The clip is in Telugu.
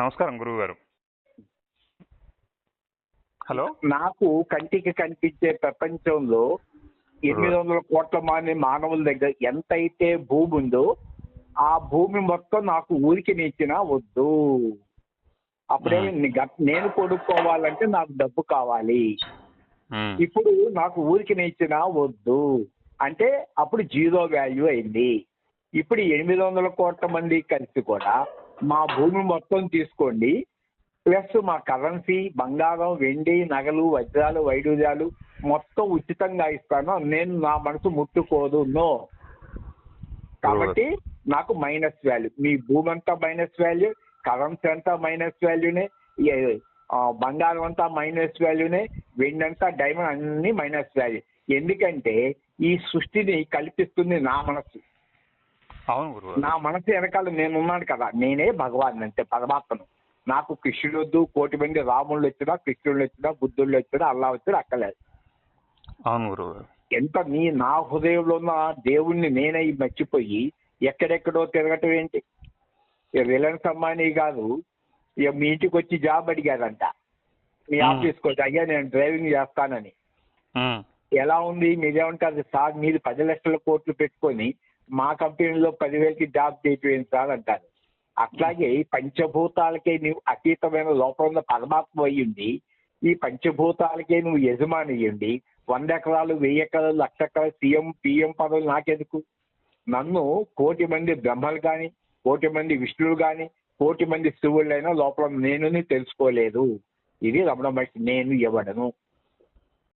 నమస్కారం గురువు గారు. హలో. నాకు కంటికి కనిపించే ప్రపంచంలో 800 కోట్ల మంది మానవుల దగ్గర ఎంతైతే భూమి ఉందో ఆ భూమి మొత్తం నాకు ఊరికి ఇచ్చినా వద్దు. అప్పుడే నేను కొనుక్కోవాలంటే నాకు డబ్బు కావాలి. ఇప్పుడు నాకు ఊరికి ఇచ్చినా వద్దు అంటే అప్పుడు జీరో వాల్యూ అయింది. ఇప్పుడు 800 కోట్ల మంది కలిసి కూడా మా భూమి మొత్తం తీసుకోండి, ప్లస్ మా కరెన్సీ, బంగారం, వెండి, నగలు, వజ్రాలు, వైడూర్యాలు మొత్తం ఉచితంగా ఇస్తాను. నేను నా మనసు ముట్టుకోదు. నో. కాబట్టి నాకు మైనస్ వాల్యూ. మీ భూమి అంతా మైనస్ వాల్యూ, కరెన్సీ అంతా మైనస్ వాల్యూనే, బంగారం అంతా మైనస్ వాల్యూనే, వెండి అంతా, డైమండ్ అన్ని మైనస్ వాల్యూ. ఎందుకంటే ఈ సృష్టిని కల్పిస్తుంది నా మనసు. నా మనసు వెనకాల నేనున్నాను కదా, నేనే భగవాన్ అంటే పరమాత్మను. నాకు కృష్ణుడు వద్దు, కోటి మంది రాముళ్ళు వచ్చినా, కృష్ణుళ్ళు వచ్చినా, బుద్ధుళ్ళు వచ్చినా, అల్లా వచ్చినా అక్కలేదు. ఎంత నా హృదయంలో ఉన్న దేవుణ్ణి నేనై మర్చిపోయి ఎక్కడెక్కడో తిరగటం ఏంటి? రిలయన్స్ అంబానీ కాదు, మీ ఇంటికి వచ్చి జాబ్ అడిగారంట మీ ఆఫీస్కి వచ్చి, అయ్యా నేను డ్రైవింగ్ చేస్తానని. ఎలా ఉంది? మీరేమంటారు సార్, మీరు 10 లక్షల కోట్లు పెట్టుకొని మా కంపెనీలో 10,000కి జాబ్ చేయించాలి సార్ అంటారు. అట్లాగే పంచభూతాలకే నువ్వు అతీతమైన లోపల ఉన్న పరమాత్మ అయ్యింది, ఈ పంచభూతాలకే నువ్వు యజమాని అయ్యండి. 100 ఎకరాలు, 1000 ఎకరాలు, 1,00,000 ఎకరాలు, పిఎం పదవులు నాకెందుకు? నన్ను 1,000,000 మంది బ్రహ్మలు కానీ, 1,000,000 మంది విష్ణువులు కానీ, 1,000,000 మంది శివుళ్ళైనా లోపల నేను తెలుసుకోలేదు. ఇది రమణ మహర్షి నేను ఇవ్వడను.